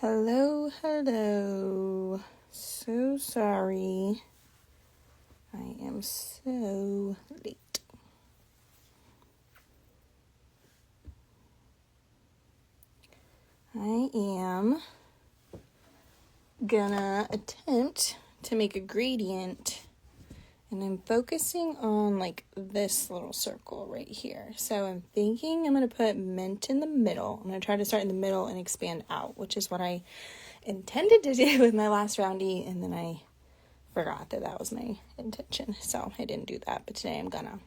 Hello, hello. So sorry. I am so late. I am gonna attempt to make a gradient, and I'm focusing on like this little circle right here. So I'm thinking I'm gonna put mint in the middle. I'm gonna try to start in the middle and expand out, which is what I intended to do with my last roundy, and then I forgot that was my intention, so I didn't do that, but today I'm gonna.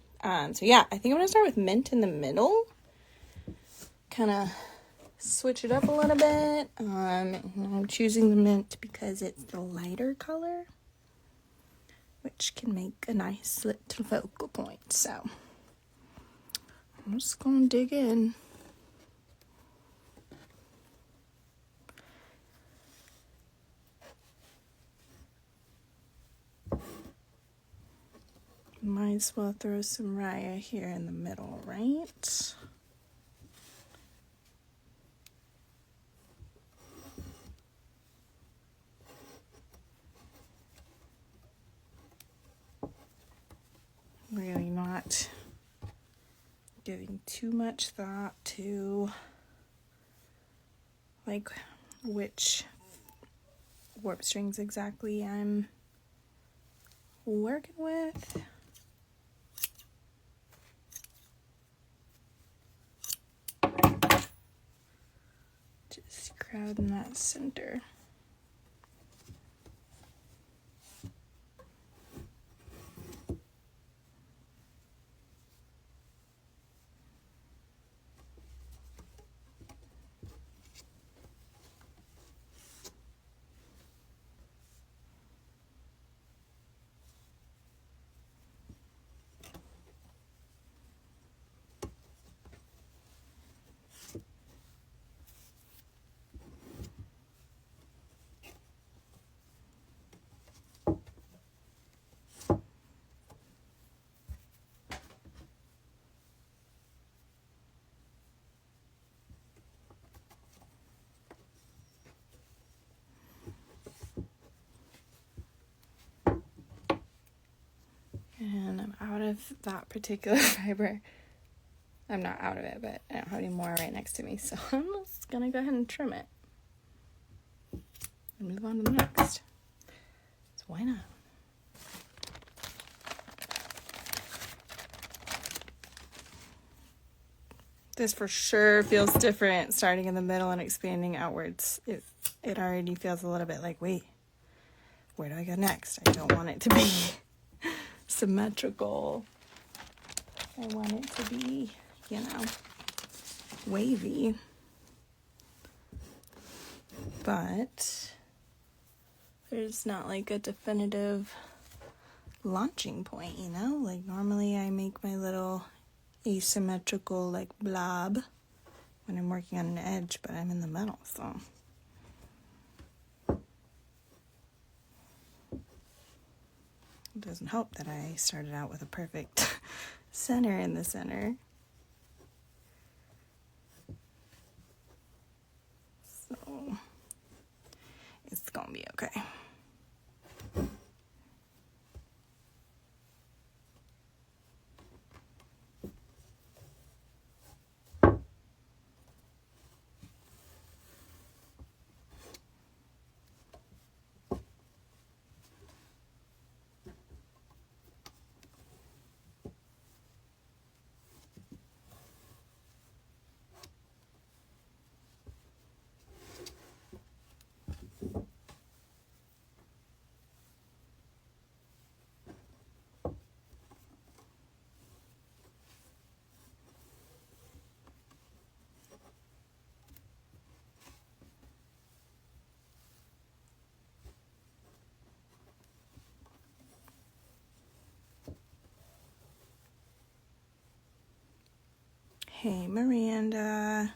So yeah, I think I'm gonna start with mint in the middle, kind of switch it up a little bit. And I'm choosing the mint because it's the lighter color, which can make a nice little focal point. So I'm just gonna dig in. Might as well throw some Raya here in the middle, right? Really not giving too much thought to like which warp strings exactly I'm working with. Just crowding that center. And I'm out of that particular fiber. I'm not out of it, but I don't have any more right next to me, so I'm just gonna go ahead and trim it and move on to the next. So why not? This for sure feels different, starting in the middle and expanding outwards. It already feels a little bit like, wait, where do I go next? I don't want it to be symmetrical. I want it to be, wavy. But there's not like a definitive launching point, Like normally I make my little asymmetrical like blob when I'm working on an edge, but I'm in the middle, so. It doesn't help that I started out with a perfect center in the center. So it's gonna be okay. Hey, Miranda.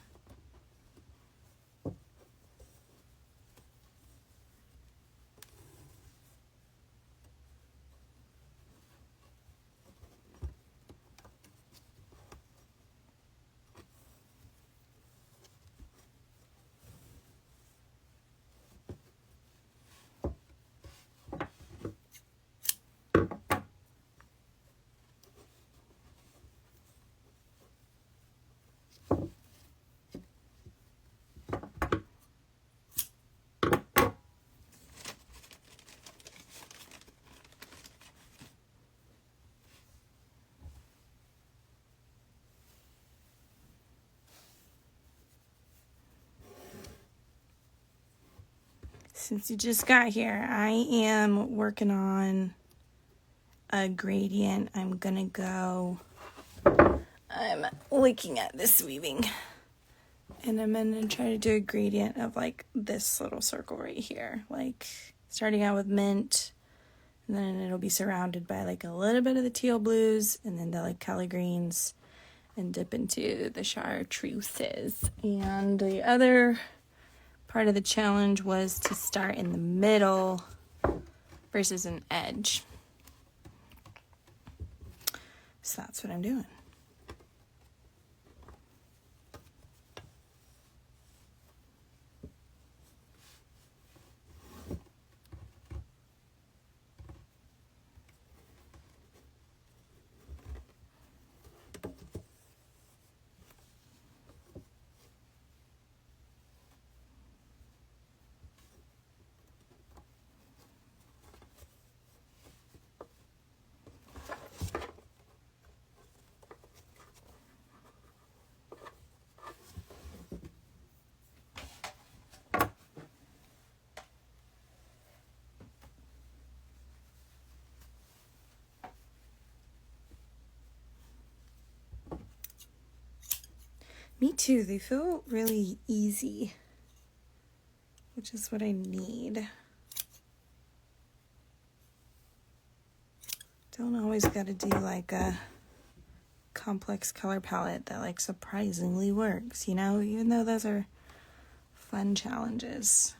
Since you just got here, I am working on a gradient. I'm looking at this weaving, and I'm gonna try to do a gradient of like this little circle right here, like starting out with mint, and then it'll be surrounded by like a little bit of the teal blues, and then the like color greens, and dip into the chartreuses. And the other part of the challenge was to start in the middle versus an edge. So that's what I'm doing. Me too. They feel really easy, which is what I need. Don't always got to do like a complex color palette that like surprisingly works, you know, even though those are fun challenges.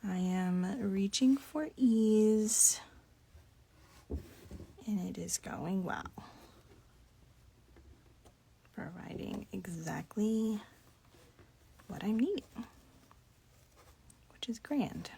I am reaching for ease, and it is going well. Providing exactly what I'm needing, which is grand.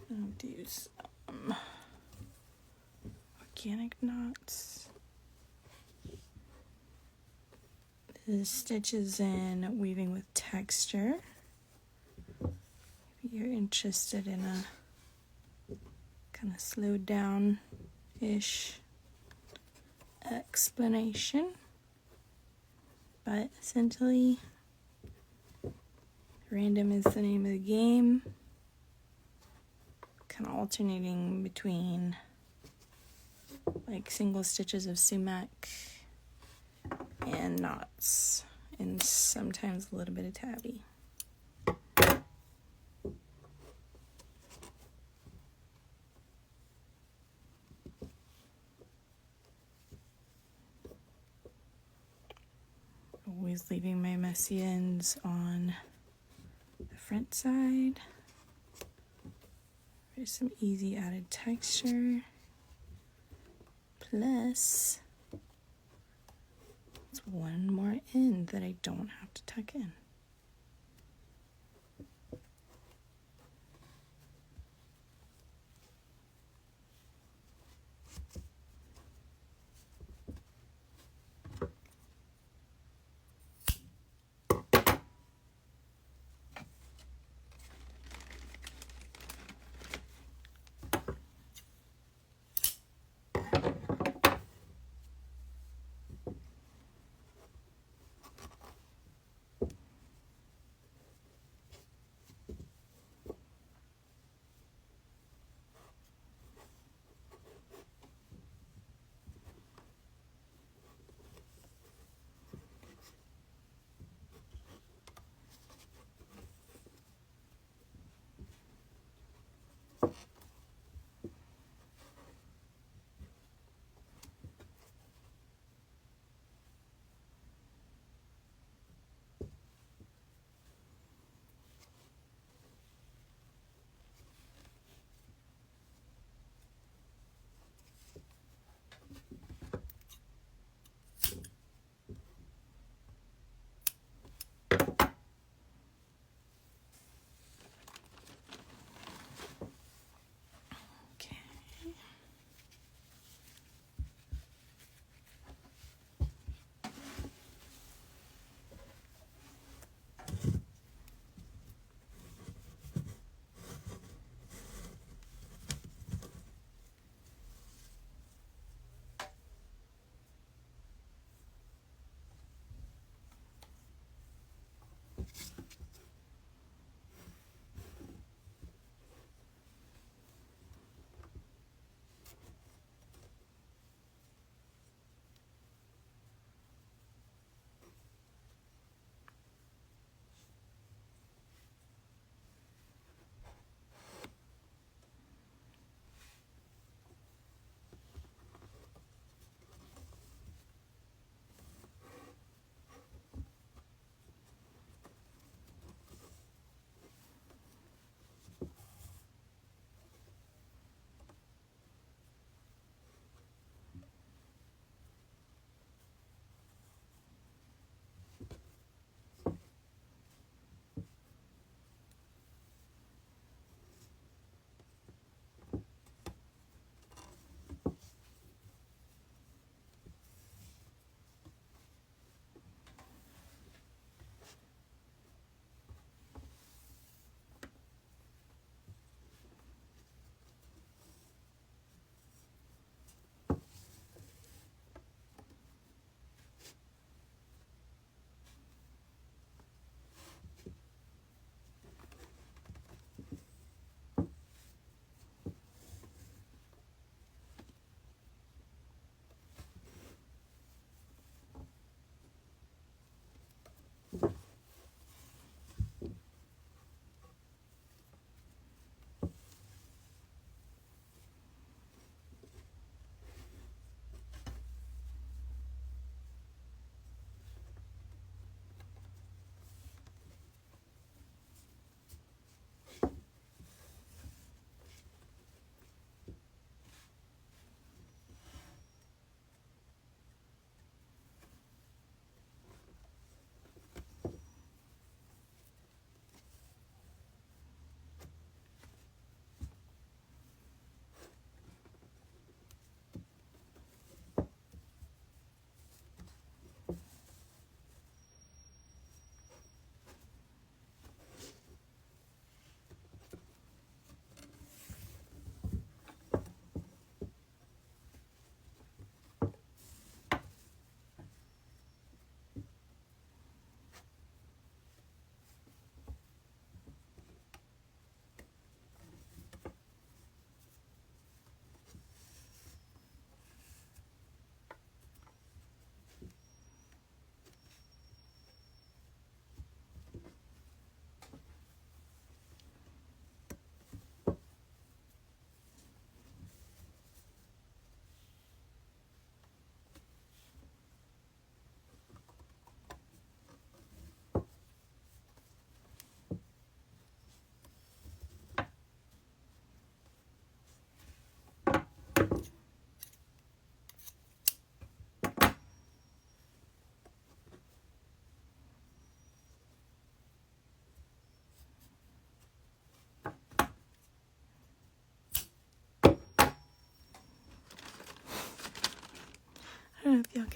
I'll do some organic knots. The stitches in weaving with texture. If you're interested in a kind of slowed down-ish explanation. But essentially, random is the name of the game. Kind of alternating between like single stitches of sumac and knots, and sometimes a little bit of tabby. Always leaving my messy ends on the front side. Just some easy added texture. Plus, it's one more end that I don't have to tuck in.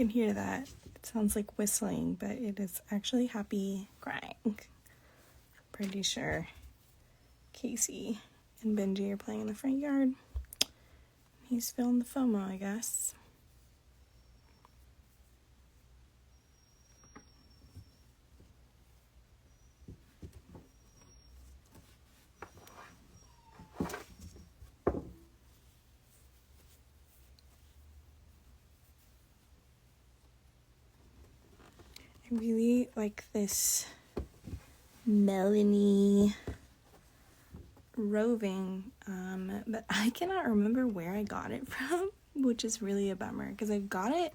can hear that. It sounds like whistling, but it is actually happy crying. I'm pretty sure Casey and Benji are playing in the front yard. He's feeling the FOMO, I guess. I really like this Melanie roving, but I cannot remember where I got it from, which is really a bummer because I've got it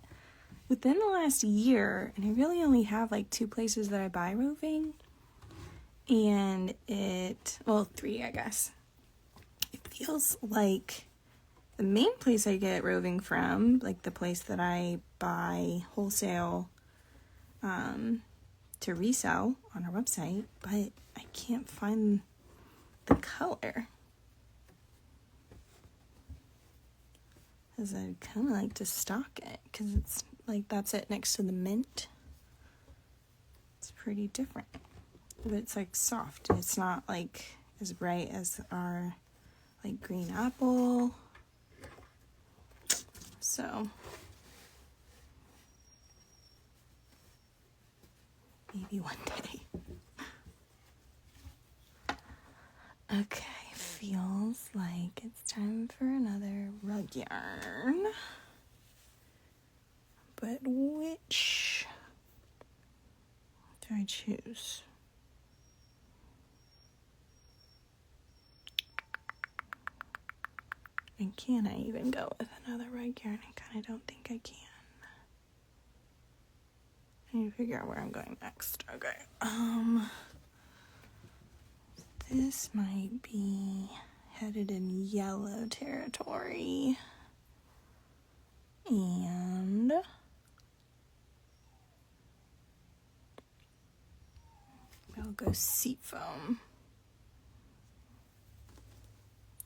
within the last year and I really only have like 2 places that I buy roving, and three, I guess. It feels like the main place I get roving from, like the place that I buy wholesale to resell on our website, but I can't find the color. Because I'd kind of like to stock it, because it's like, that's it next to the mint. It's pretty different, but it's like soft. It's not like as bright as our like green apple. So maybe one day. Okay, feels like it's time for another rug yarn. But which do I choose? And can I even go with another rug yarn? I kind of don't think I can. I need to figure out where I'm going next. Okay. This might be headed in yellow territory. And I'll go seat foam.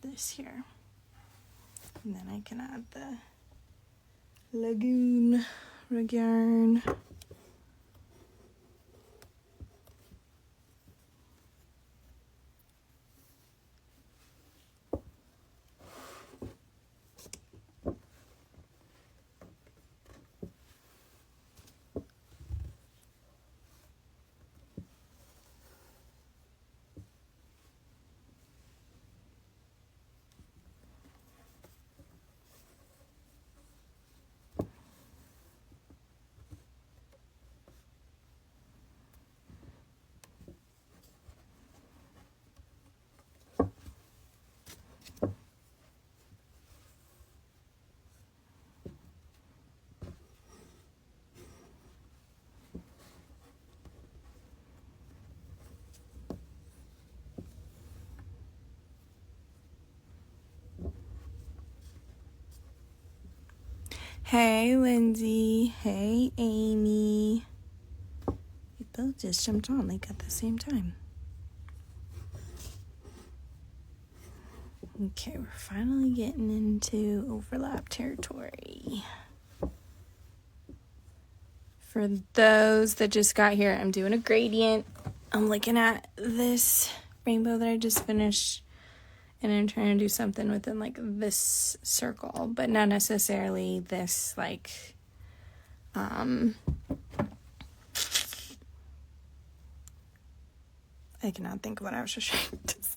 This here. And then I can add the Lagoon rug yarn. Hey, Lindsay. Hey, Amy. We both just jumped on like at the same time. Okay, we're finally getting into overlap territory. For those that just got here, I'm doing a gradient. I'm looking at this rainbow that I just finished, and I'm trying to do something within like this circle, but not necessarily this like I cannot think of what I was just trying to say.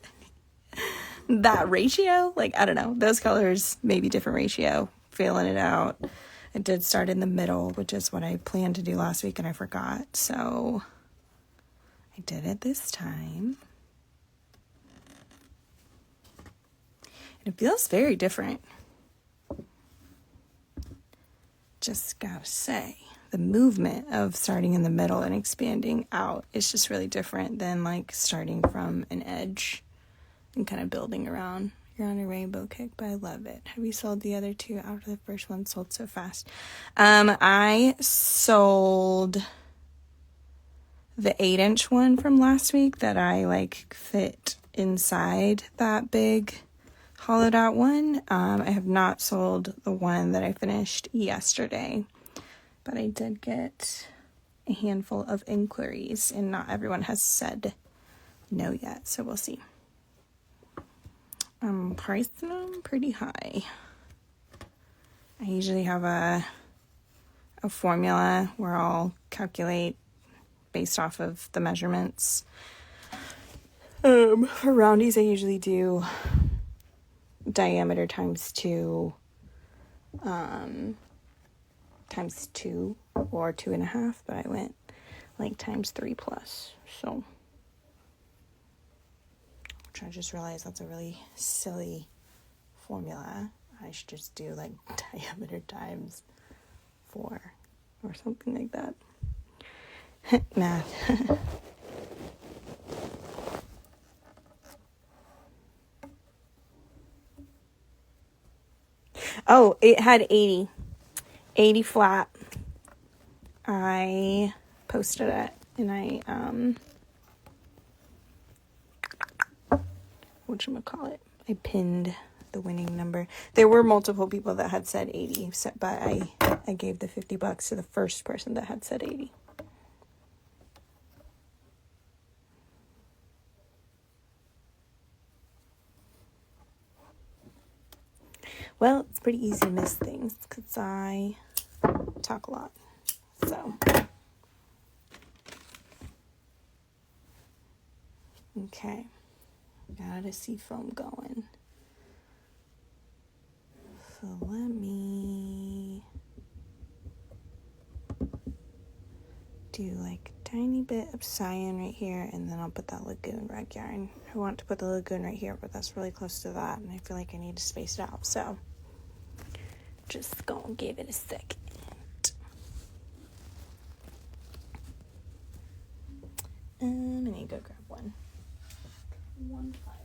That ratio, like, I don't know, those colors, maybe different ratio, feeling it out. It did start in the middle, which is what I planned to do last week and I forgot, so I did it this time. And it feels very different. Just gotta say, the movement of starting in the middle and expanding out is just really different than like starting from an edge and kind of building around. You're on a rainbow kick, but I love it. Have you sold the other two after the first one sold so fast? I sold the 8-inch one from last week that I like fit inside that big hollowed out one. I have not sold the one that I finished yesterday. but I did get a handful of inquiries, and not everyone has said no yet, so we'll see. Pricing them pretty high. I usually have a formula where I'll calculate based off of the measurements. For roundies, I usually do diameter times 2 or 2.5, but I went like times 3 plus, so which I just realized that's a really silly formula. I should just do like diameter times 4 or something like that. Math. Oh, it had 80 flat. I posted it, and I whatchamacallit, I pinned the winning number. There were multiple people that had said 80, but I gave the $50 to the first person that had said 80. Well, it's pretty easy to miss things because I talk a lot. So, okay, got a seafoam going. So let me do like a tiny bit of cyan right here, and then I'll put that lagoon rag yarn. I want to put the lagoon right here, but that's really close to that, and I feel like I need to space it out, so just gonna give it a second. I need to go grab one fiber.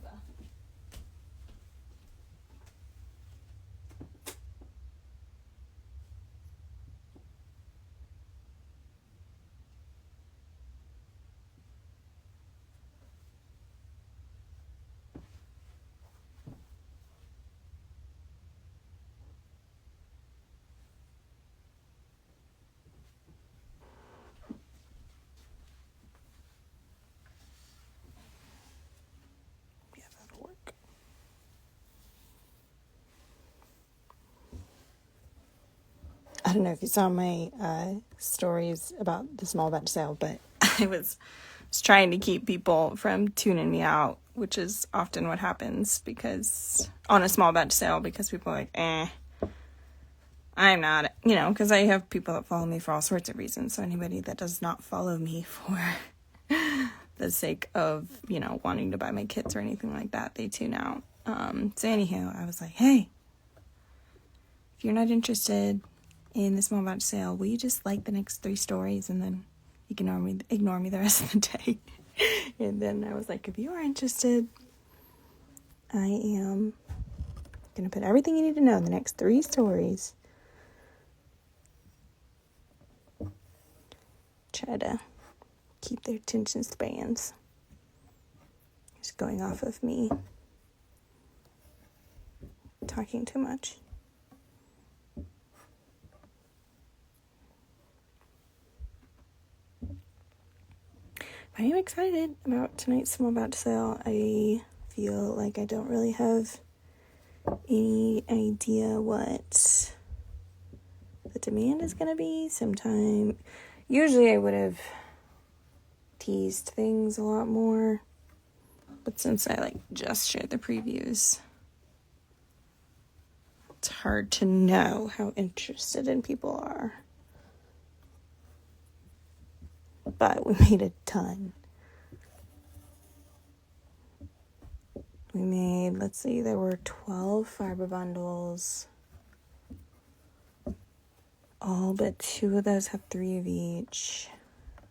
Yeah, that'll work. I don't know if you saw my stories about the small batch sale, but I was trying to keep people from tuning me out, which is often what happens because on a small batch sale, because people are like, I'm not, because I have people that follow me for all sorts of reasons. So anybody that does not follow me for the sake of, wanting to buy my kits or anything like that, they tune out. So anyhow, I was like, hey, if you're not interested in the small batch sale, will you just like the next 3 stories and then you can ignore me the rest of the day? And then I was like, if you are interested, I am going to put everything you need to know in the next 3 stories. Try to keep their attention spans. Just going off of me talking too much. I am excited about tonight's small batch sale. I feel like I don't really have any idea what the demand is going to be. Usually I would have teased things a lot more, but since I just shared the previews, it's hard to know how interested in people are. But we made a ton. We made, there were 12 fiber bundles. All but 2 of those have 3 of each.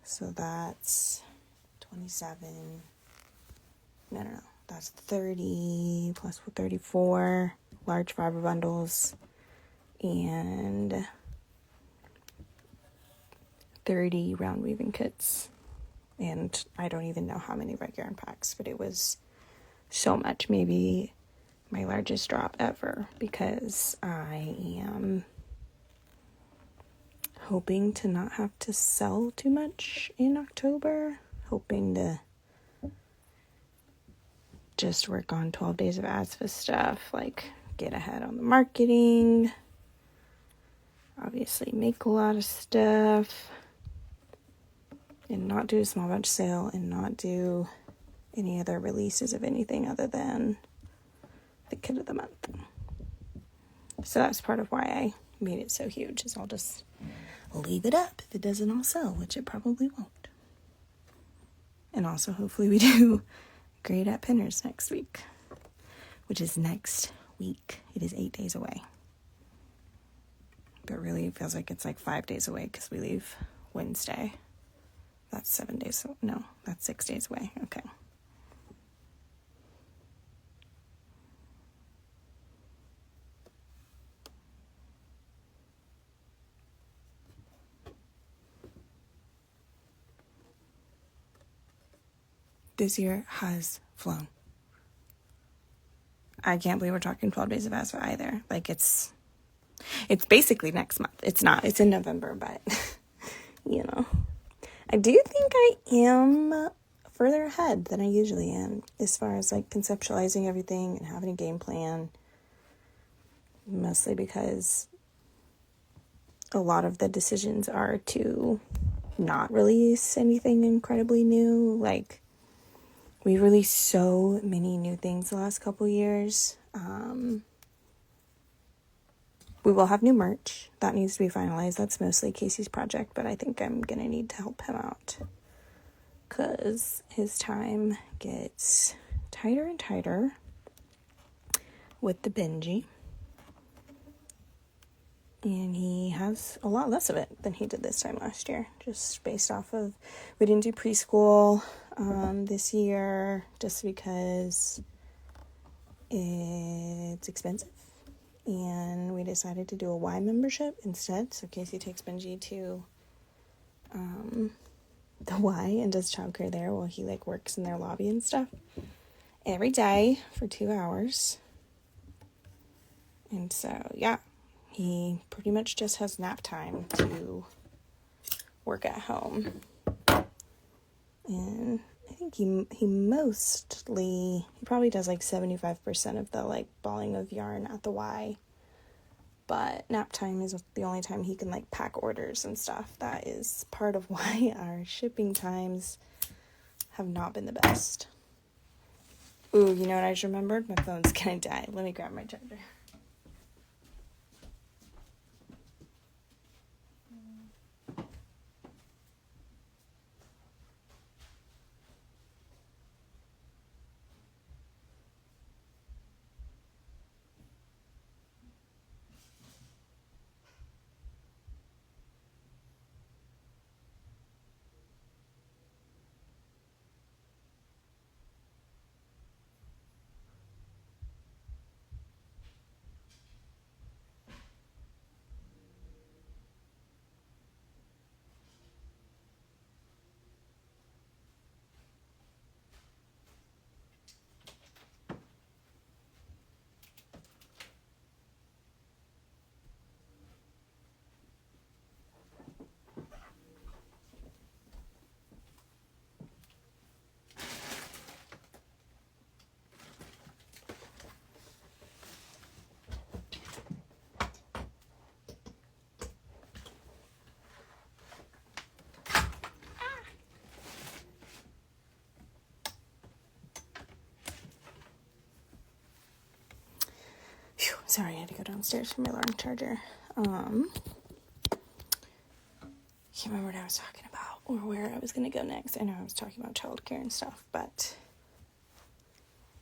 So that's 27. No. That's 30 plus 34 large fiber bundles. And 30 round weaving kits, and I don't even know how many red yarn packs, but it was so much, maybe my largest drop ever, because I am hoping to not have to sell too much in October. Hoping to just work on 12 days of ASFA stuff, like get ahead on the marketing, obviously make a lot of stuff, and not do a small batch sale, and not do any other releases of anything other than the kit of the month. So that's part of why I made it so huge, is I'll just leave it up if it doesn't all sell, which it probably won't. And also hopefully we do great at Pinners next week, which is next week. It is 8 days away. But really it feels like it's like 5 days away because we leave Wednesday. That's 7 days. No, that's 6 days away. Okay. This year has flown. I can't believe we're talking 12 days of ASFA either. Like it's basically next month. It's not. It's in November, but you know. I do think I am further ahead than I usually am as far as like conceptualizing everything and having a game plan. Mostly because a lot of the decisions are to not release anything incredibly new. Like, we released so many new things the last couple years. We will have new merch. That needs to be finalized. That's mostly Casey's project, but I think I'm going to need to help him out because his time gets tighter and tighter with the Benji. And he has a lot less of it than he did this time last year, just based off of, we didn't do preschool this year just because it's expensive. And we decided to do a Y membership instead. So Casey takes Benji to the Y and does childcare there while he like works in their lobby and stuff every day for 2 hours. And so, yeah, he pretty much just has nap time to work at home. And I think he probably does like 75% of the like balling of yarn at the Y. But nap time is the only time he can like pack orders and stuff. That is part of why our shipping times have not been the best. Ooh, you know what I just remembered? My phone's gonna die. Let me grab my charger. Sorry, I had to go downstairs for my alarm charger. Can't remember what I was talking about or where I was going to go next. I know I was talking about childcare and stuff, but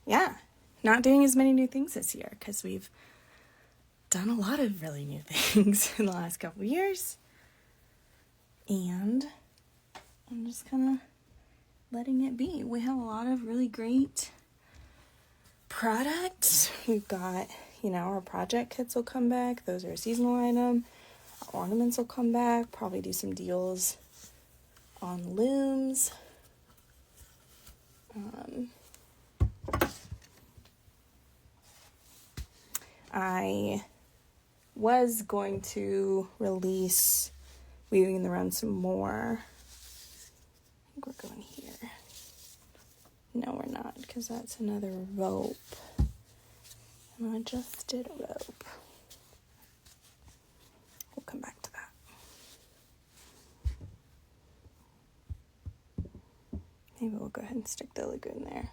yeah, not doing as many new things this year because we've done a lot of really new things in the last couple of years. And I'm just kind of letting it be. We have a lot of really great products. We've got, our project kits will come back. Those are a seasonal item. Our ornaments will come back. Probably do some deals on looms. I was going to release weaving around some more. I think we're going here. No, we're not, because that's another rope. And I just did a rope. We'll come back to that. Maybe we'll go ahead and stick the lagoon there.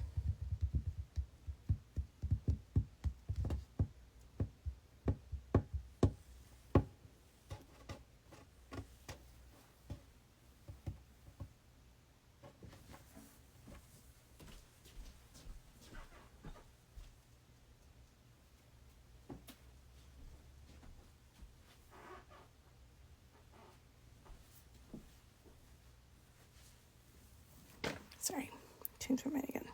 Sorry, change my mind again.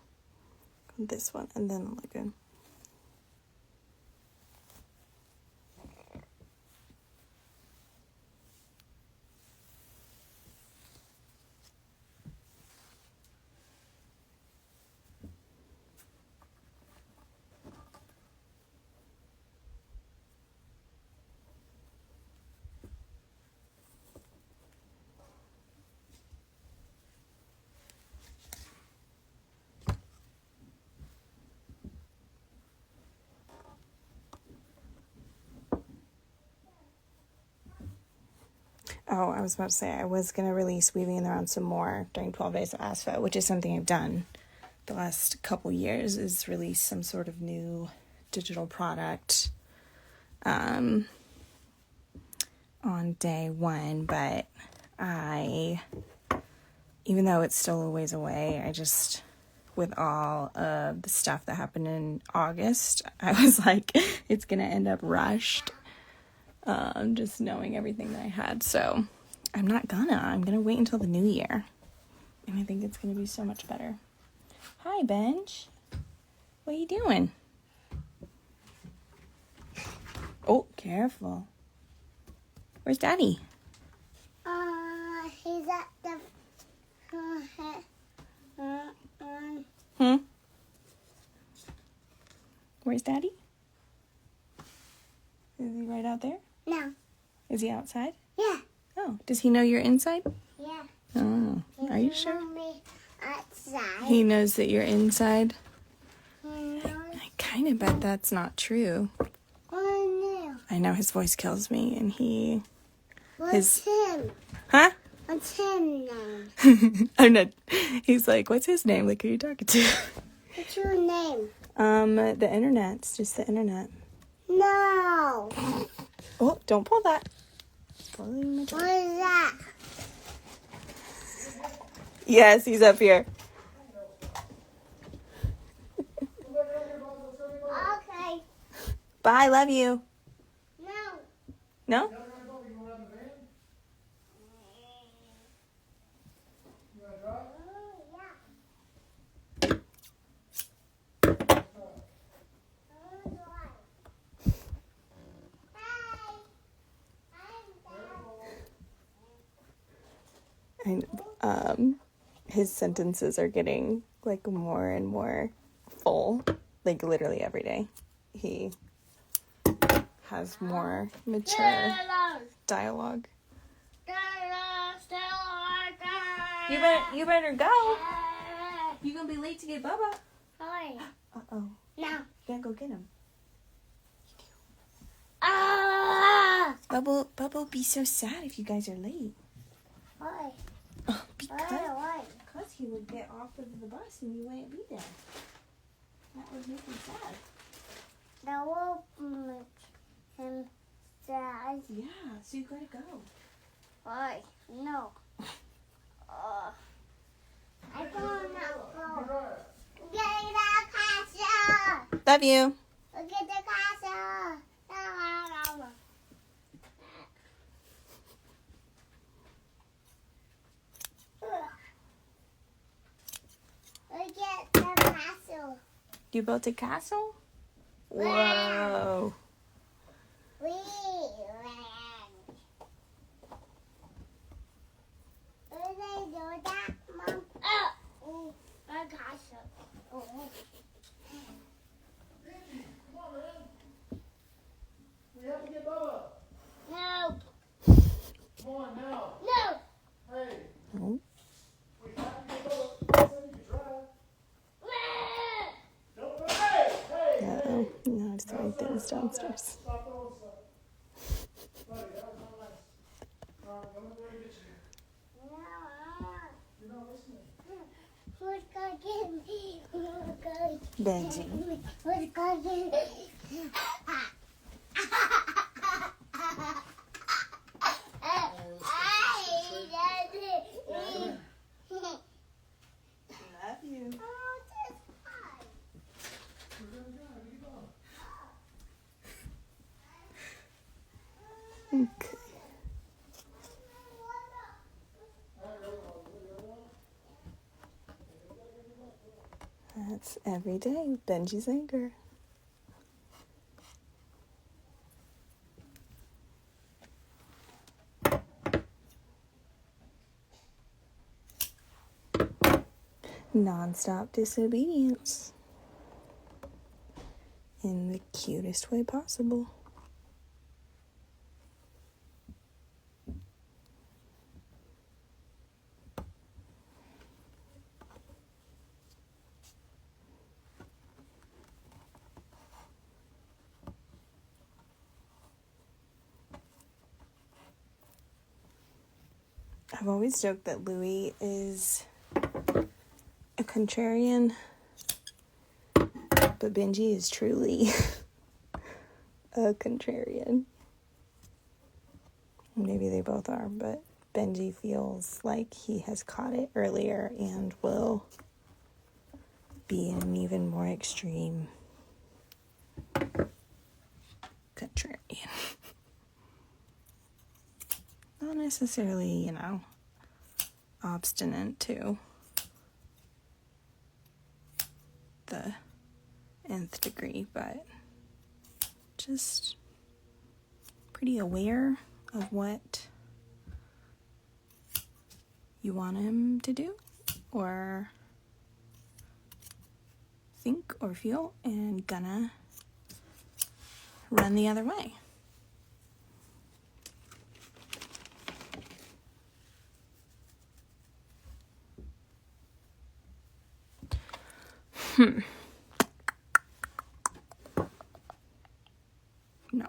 This one and then the lagoon. Oh, I was about to say I was going to release Weaving Around some more during 12 Days of ASFA, which is something I've done the last couple years, is release some sort of new digital product on day one. But even though it's still a ways away, with all of the stuff that happened in August, I was like, it's going to end up rushed. Just knowing everything that I had. So I'm going to wait until the new year. And I think it's going to be so much better. Hi, Benj. What are you doing? Oh, careful. Where's Daddy? He's at the... Where's Daddy? Is he right out there? No. Is he outside? Yeah. Oh, does he know you're inside? Yeah. Oh, are you sure? Me outside. He knows that you're inside? He knows. I kind of bet that's not true. Oh, no. I know his voice kills me, and he... What's him? Huh? What's him name? I'm not... He's like, what's his name? Like, who are you talking to? What's your name? The internet's just the internet. No. Oh, don't pull that. What is that? Yes, he's up here. Okay. Bye, love you. No. No? And his sentences are getting like more and more full, like literally every day. He has more mature dialogue. You better go. You're gonna be late to get Bubba. Hi. Uh-oh. No. You gotta go get him. Bubba will be so sad if you guys are late. Why? Oh, because Why? he would get off of the bus and you wouldn't be there. That would make him sad. That will make him sad. Yeah, so you gotta go. Why? No. I don't know. Get the castle. Love you. Get the castle. Get the castle. You built a castle? Whoa. We ran. Will they do that, Mom? Oh, a castle. Oh. Come on, man. We have to get Bubba. No. Come on now. realized the right thing was downstairs. Who's gonna get me? Who's gonna Benji. Who's gonna get me? Love you. Okay. That's every day with Benji's anchor. Non-stop disobedience in the cutest way possible. I've always joked that Louis is a contrarian, but Benji is truly a contrarian. Maybe they both are, but Benji feels like he has caught it earlier and will be an even more extreme contrarian. Not necessarily, obstinate to the nth degree, but just pretty aware of what you want him to do or think or feel, and gonna run the other way. No.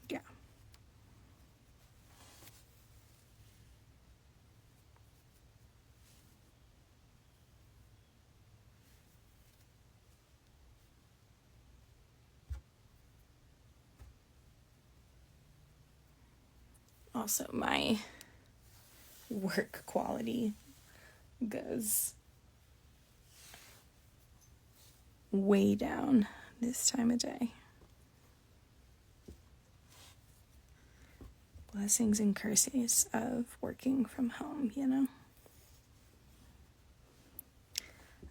Yeah. Also, my work quality goes way down this time of day. Blessings and curses of working from home,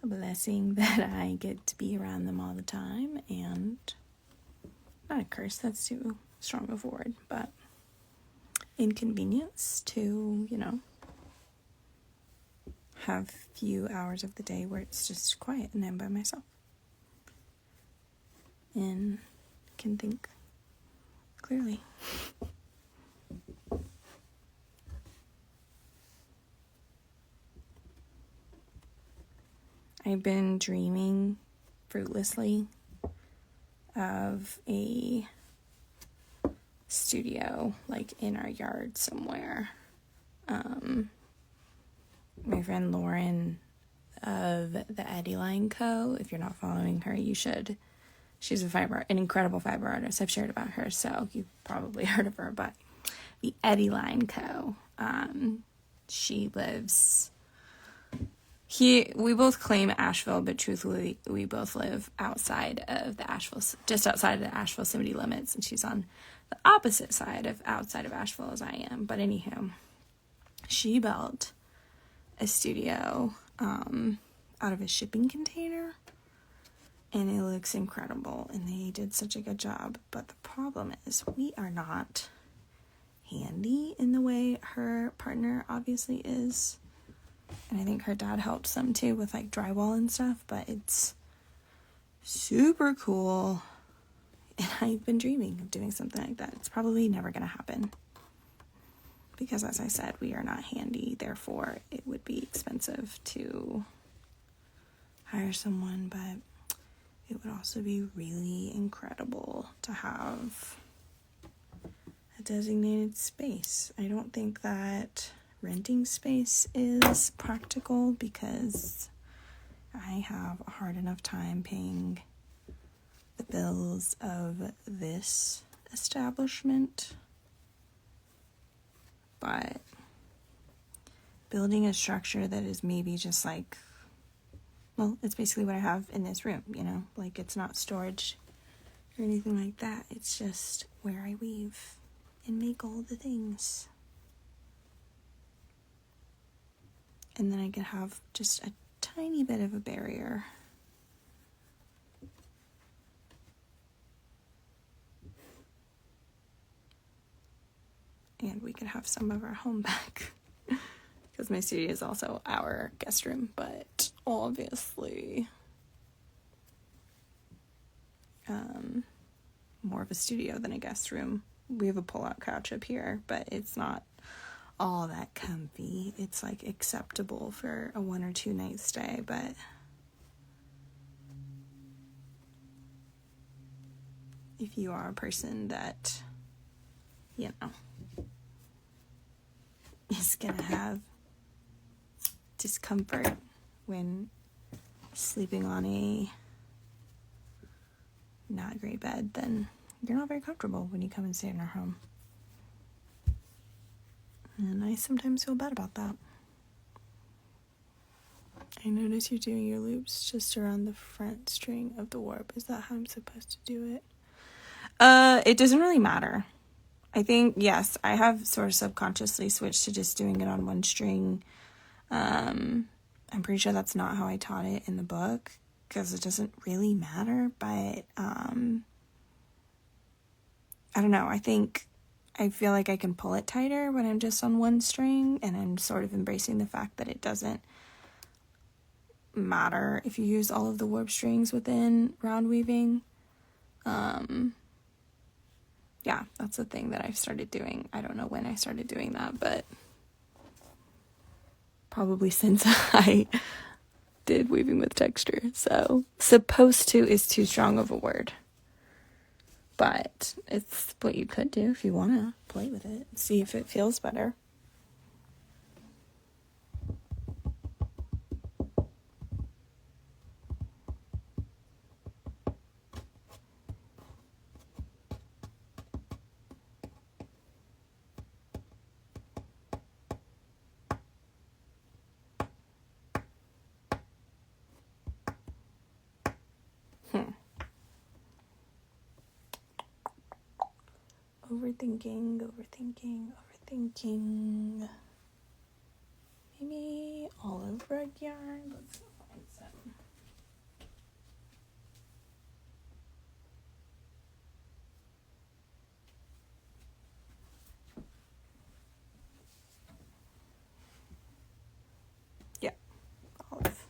A blessing that I get to be around them all the time, and not a curse, that's too strong of a word, but inconvenience to, have few hours of the day where it's just quiet and I'm by myself and can think clearly. I've been dreaming fruitlessly of a studio like in our yard somewhere. My friend Lauren of the Eddie Line Co., if you're not following her, you should. She's an incredible fiber artist. I've shared about her, so you've probably heard of her, but the Eddie Line Co. She lives we both claim Asheville, but truthfully, we both live outside of just outside of the Asheville city limits, and she's on the opposite side outside of Asheville as I am. But anywho, she built a studio out of a shipping container, and it looks incredible, and they did such a good job. But the problem is we are not handy in the way her partner obviously is. And I think her dad helped some too with like drywall and stuff, but it's super cool And I've been dreaming of doing something like that. It's probably never going to happen. Because as I said, we are not handy. Therefore, it would be expensive to hire someone. But it would also be really incredible to have a designated space. I don't think that renting space is practical because I have a hard enough time paying the bills of this establishment. But building a structure that is maybe just like, well, it's basically what I have in this room, you know? Like, it's not storage or anything like that. It's just where I weave and make all the things. And then I could have just a tiny bit of a barrier. And we could have some of our home back. Because my studio is also our guest room. But obviously, more of a studio than a guest room. We have a pull-out couch up here, but it's not all that comfy. It's like acceptable for a 1 or 2 night stay, but if you are a person that, you know, is gonna have discomfort when sleeping on a not great bed, then you're not very comfortable when you come and stay in our home. And I sometimes feel bad about that. I notice you're doing your loops just around the front string of the warp. Is that how I'm supposed to do it? It doesn't really matter. I think, yes, I have sort of subconsciously switched to just doing it on one string. I'm pretty sure that's not how I taught it in the book, because it doesn't really matter, but I don't know. I feel like I can pull it tighter when I'm just on one string, and I'm sort of embracing the fact that it doesn't matter if you use all of the warp strings within round weaving. Yeah, that's the thing that I've started doing. I don't know when I started doing that, but probably since I did weaving with texture. So supposed to is too strong of a word, but it's what you could do if you want to play with it, see if it feels better. Overthinking. Maybe olive rug yarn. Let's find some. Yeah, olive.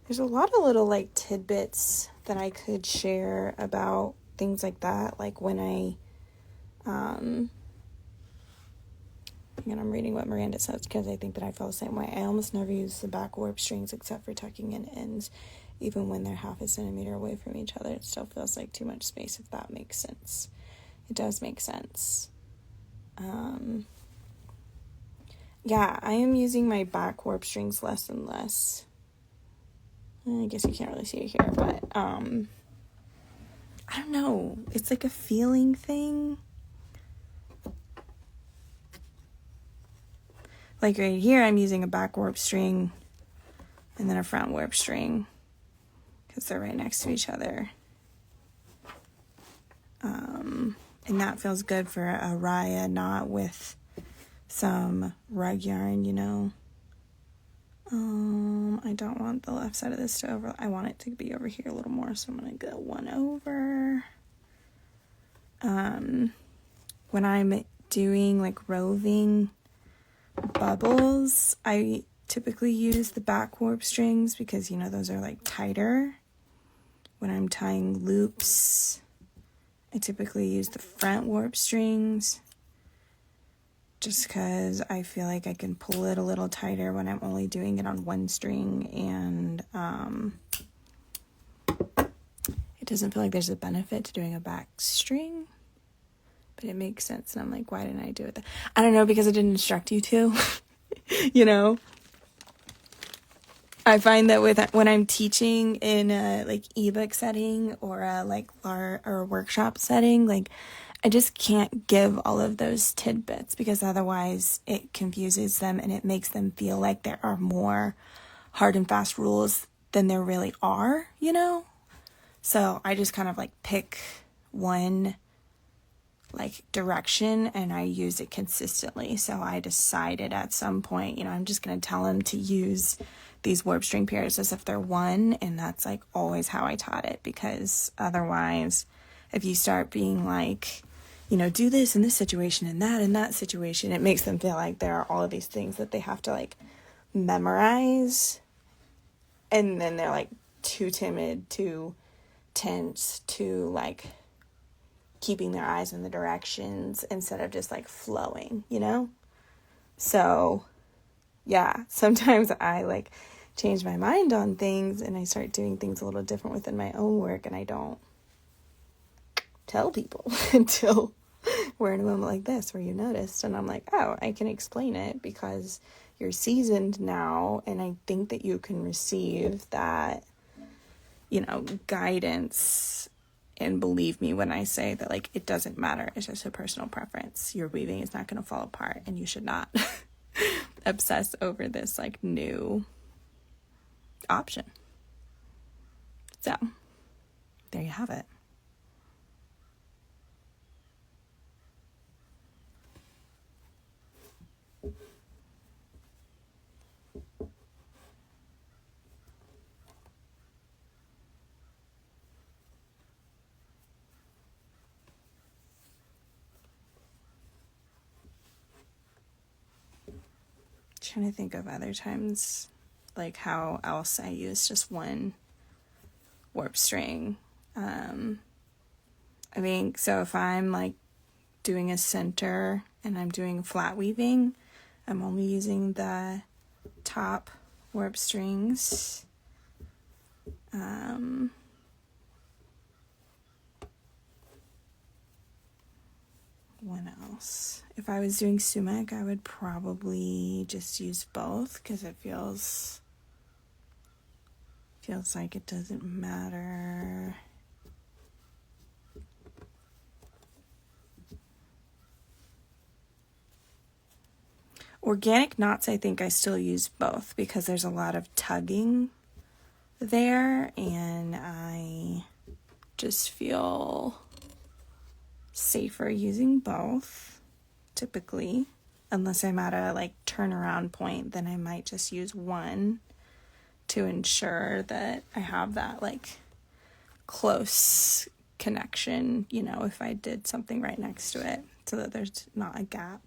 There's a lot of little like tidbits that I could share about things like that. Like when and I'm reading what Miranda says because I think that I feel the same way. I almost never use the back warp strings except for tucking in ends. Even when they're 1/2 centimeter away from each other, it still feels like too much space, if that makes sense. It does make sense. Yeah, I am using my back warp strings less and less. I guess you can't really see it here, but I don't know. It's like a feeling thing. Like right here, I'm using a back warp string and then a front warp string because they're right next to each other. And that feels good for a raya, not with some rug yarn, you know. I don't want the left side of this to over, I want it to be over here a little more, so I'm going to go one over. When I'm doing like roving bubbles, I typically use the back warp strings because, you know, those are like tighter. When I'm tying loops, I typically use the front warp strings just because I feel like I can pull it a little tighter when I'm only doing it on one string, and it doesn't feel like there's a benefit to doing a back string, but it makes sense. And I'm like, why didn't I do it? I don't know, because I didn't instruct you to, you know. I find that when I'm teaching in a like ebook setting or a like or a workshop setting, like I just can't give all of those tidbits because otherwise it confuses them and it makes them feel like there are more hard and fast rules than there really are, you know? So I just kind of like pick one like direction and I use it consistently. So I decided at some point, you know, I'm just going to tell them to use these warp string pairs as if they're one, and that's like always how I taught it, because otherwise if you start being like, you know, do this in this situation and that in that situation, it makes them feel like there are all of these things that they have to like memorize, and then they're like too timid, too tense, too like keeping their eyes in the directions instead of just like flowing, you know? So yeah, sometimes I like change my mind on things and I start doing things a little different within my own work, and I don't tell people until we're in a moment like this where you noticed, and I'm like, oh, I can explain it because you're seasoned now, and I think that you can receive that, you know, guidance. And believe me when I say that, like, it doesn't matter. It's just a personal preference. Your weaving is not going to fall apart, and you should not obsess over this, like, new option. So, there you have it. Trying to think of other times, like how else I use just one warp string. I think so if I'm like doing a center and I'm doing flat weaving, I'm only using the top warp strings. What else? If I was doing sumac, I would probably just use both because it feels like it doesn't matter. Organic knots, I think I still use both because there's a lot of tugging there, and I just feel safer using both typically, unless I'm at a like turnaround point, then I might just use one to ensure that I have that like close connection, you know, if I did something right next to it, so that there's not a gap.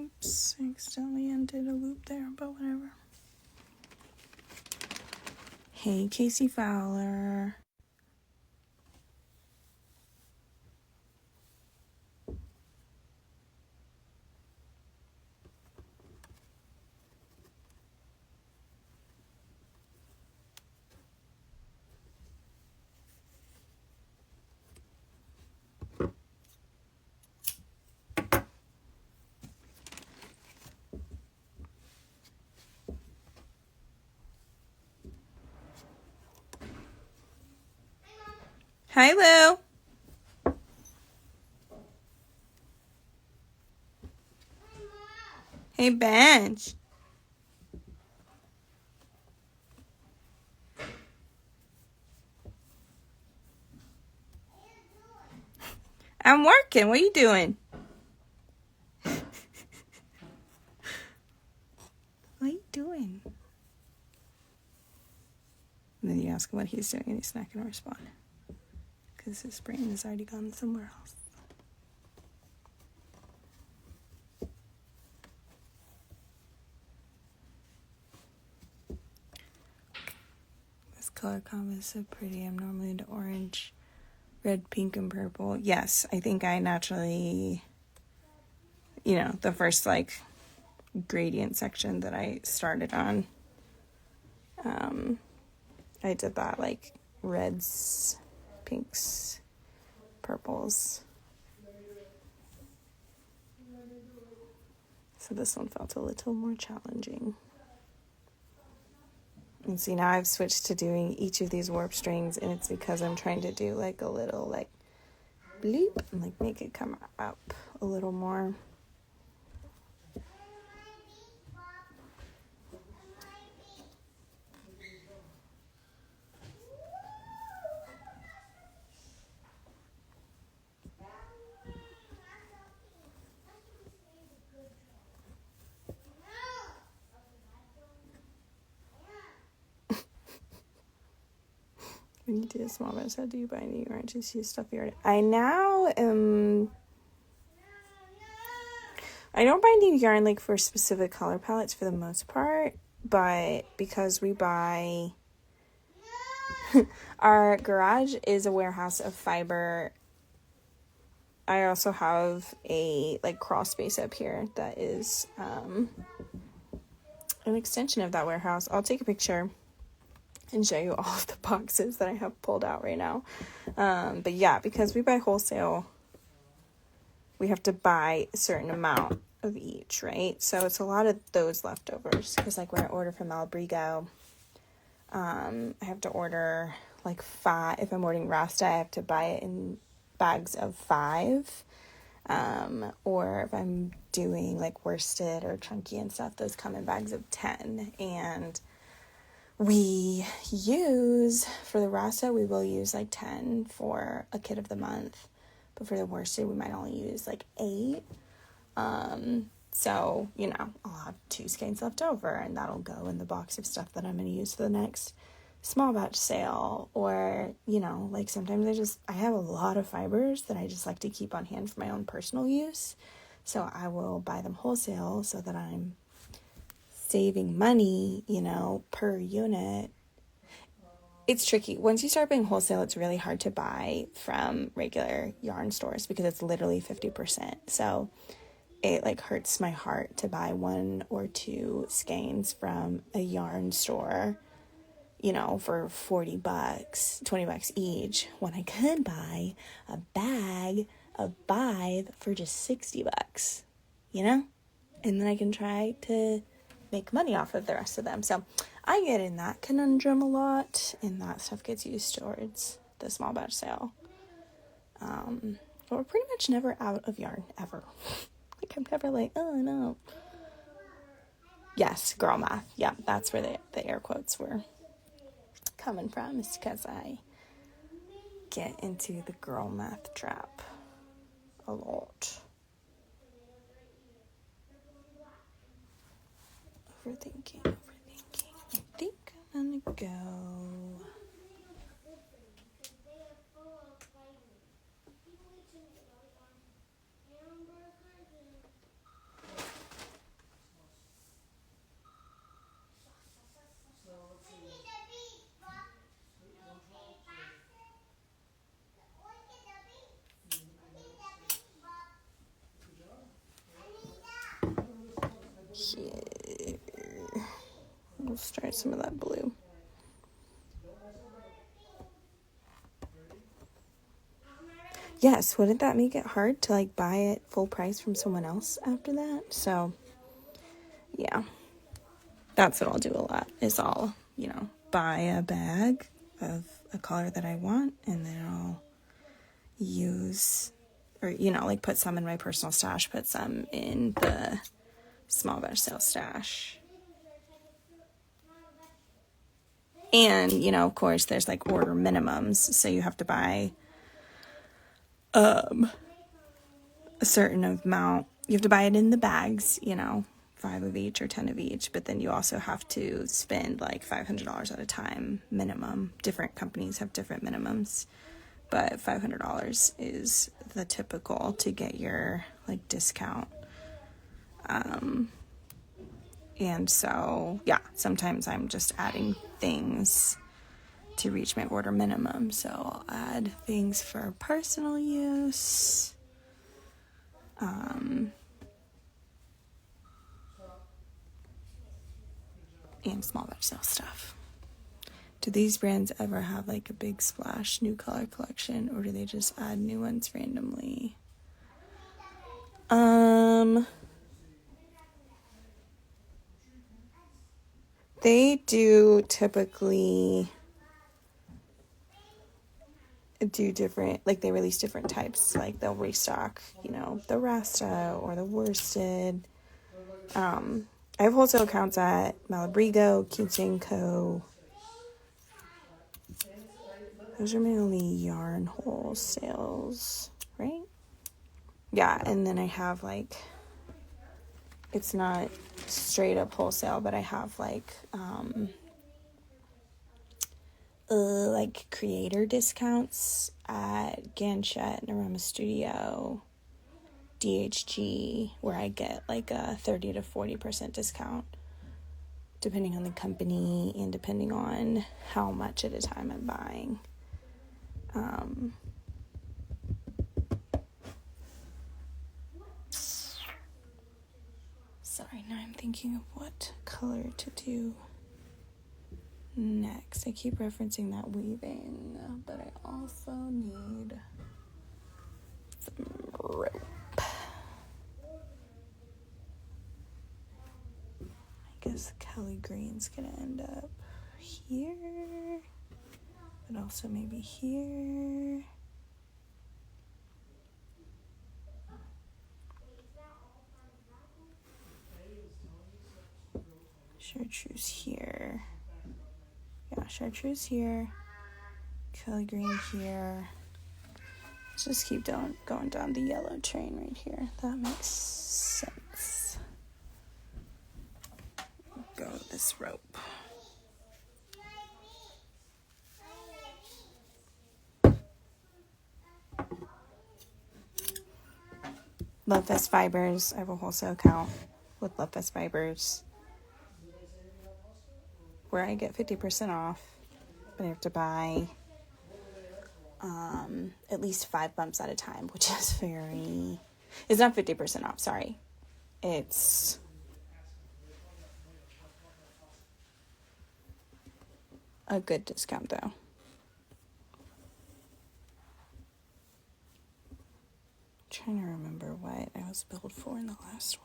Oops, I accidentally undid a loop there, but whatever. Hey, Casey Fowler. Hi, Lou. Hey, Bench. I'm working. What are you doing? What are you doing? And then you ask him what he's doing, and he's not going to respond because his brain has already gone somewhere else. This color combo is so pretty. I'm normally into orange, red, pink, and purple. Yes, I think I naturally, the first gradient section that I started on, I did that reds, pinks, purples. So this one felt a little more challenging. And see, now I've switched to doing each of these warp strings, and it's because I'm trying to do a little bleep and make it come up a little more. When you do a small batch, how do you buy new yarn? Just use stuff you already. I now am. I don't buy new yarn for specific color palettes for the most part, but because we buy. Our garage is a warehouse of fiber. I also have a crawl space up here that is an extension of that warehouse. I'll take a picture and show you all of the boxes that I have pulled out right now. But yeah, because we buy wholesale, we have to buy a certain amount of each, right? So it's a lot of those leftovers. Because when I order from Albrigo, I have to order 5. If I'm ordering Rasta, I have to buy it in bags of 5. Or if I'm doing worsted or chunky and stuff, those come in bags of 10. And we use, for the Rasta, we will use 10 for a kit of the month. But for the worsted, we might only use 8. So, I'll have 2 skeins left over, and that'll go in the box of stuff that I'm going to use for the next small batch sale. Or, sometimes I have a lot of fibers that I just like to keep on hand for my own personal use. So I will buy them wholesale so that I'm saving money, per unit. It's tricky. Once you start buying wholesale, it's really hard to buy from regular yarn stores because it's literally 50%. So it hurts my heart to buy 1 or 2 skeins from a yarn store, for $40, $20 each, when I could buy a bag of 5 for just $60, and then I can try to make money off of the rest of them. So I get in that conundrum a lot, and that stuff gets used towards the small batch sale. But we're pretty much never out of yarn, ever. I'm never oh no. Yes, girl math. Yeah, that's where the air quotes were coming from. It's because I get into the girl math trap a lot. Overthinking. I think I'm gonna go. Here. We'll start some of that blue. Yes, wouldn't that make it hard to buy it full price from someone else after that? So, yeah. That's what I'll do a lot, is I'll, buy a bag of a color that I want, and then I'll use, or, you know, like put some in my personal stash, put some in the small batch sale stash. And, you know, of course, there's like order minimums. So you have to buy a certain amount. You have to buy it in the bags, you know, 5 of each or 10 of each. But then you also have to spend like $500 at a time minimum. Different companies have different minimums. But $500 is the typical to get your like discount. And so, yeah, sometimes I'm just adding things to reach my order minimum. So I'll add things for personal use. And small batch sale stuff. Do these brands ever have like a big splash new color collection, or do they just add new ones randomly? They do typically do different, like they release different types, like they'll restock, you know, the Rasta or the worsted. I have wholesale accounts at Malabrigo, Keating Co. Those are my only yarn wholesales, right? Yeah, and then I have like, it's not straight up wholesale, but I have like creator discounts at Ganchette, Narama Studio, DHG, where I get like a 30 to 40% discount, depending on the company and depending on how much at a time I'm buying. Sorry, now I'm thinking of what color to do next. I keep referencing that weaving, but I also need some rope. I guess Kelly Green's gonna end up here, but also maybe here. Chartreuse here. Yeah, chartreuse here. Kelly Green here. Let's just keep going down the yellow train right here. That makes sense. Go with this rope. Love Fest Fibers. I have a wholesale account with Love Fest Fibers where I get 50% off, but I have to buy at least 5 bumps at a time, which is it's not 50% off, sorry. It's a good discount though. I'm trying to remember what I was billed for in the last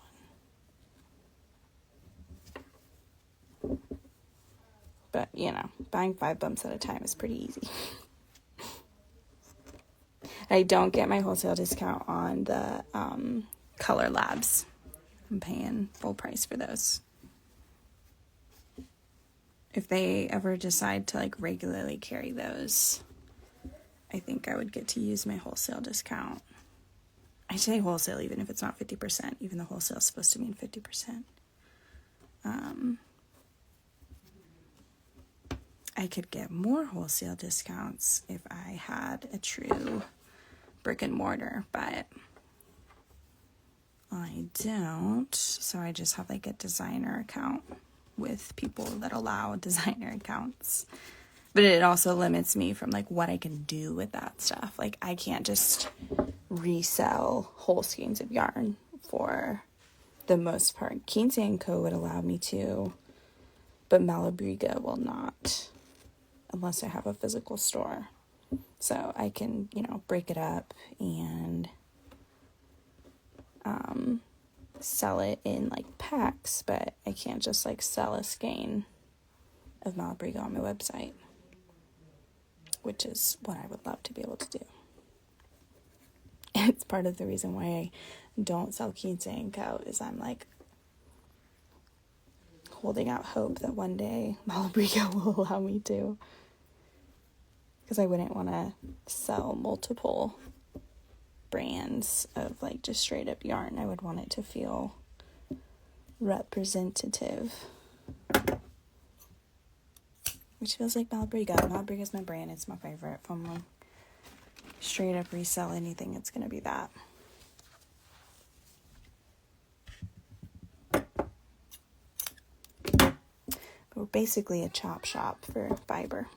one. But, you know, buying 5 bumps at a time is pretty easy. I don't get my wholesale discount on the Color Labs. I'm paying full price for those. If they ever decide to like regularly carry those, I think I would get to use my wholesale discount. I say wholesale even if it's not 50%, even though wholesale is supposed to mean 50%. I could get more wholesale discounts if I had a true brick and mortar, but I don't. So I just have like a designer account with people that allow designer accounts. But it also limits me from like what I can do with that stuff. Like I can't just resell whole skeins of yarn for the most part. Keating Co. would allow me to, but Malabrigo will not unless I have a physical store. So I can, you know, break it up and sell it in like packs, but I can't just like sell a skein of Malabrigo on my website, which is what I would love to be able to do. It's part of the reason why I don't sell Keensing coat is I'm like holding out hope that one day Malabrigo will allow me to. Because I wouldn't want to sell multiple brands of like just straight up yarn. I would want it to feel representative. Which feels like Malabrigo. Malabrigo is my brand. It's my favorite. If I'm like straight up resell anything, it's going to be that. We're basically a chop shop for fiber.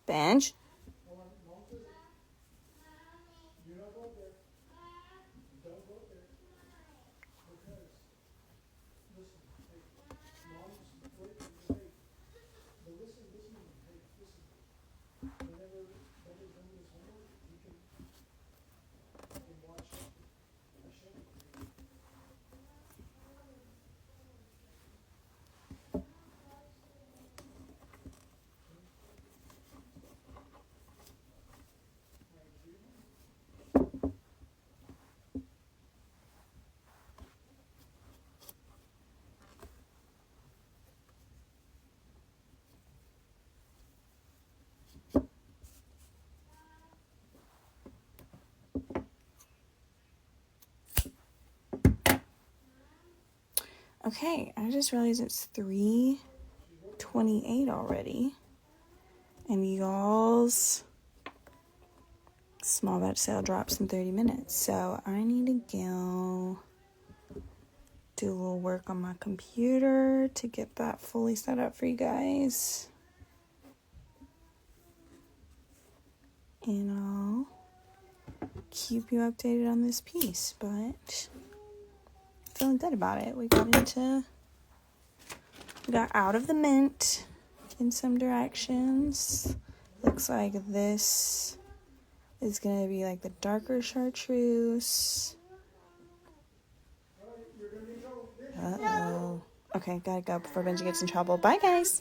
Benj? Okay, I just realized it's 3:28 already. And y'all's small batch sale drops in 30 minutes. So I need to go do a little work on my computer to get that fully set up for you guys. And I'll keep you updated on this piece, but feeling good about it. We got out of the mint in some directions. Looks like this is gonna be like the darker chartreuse. Uh-oh. Okay, gotta go before Benji gets in trouble. Bye, guys.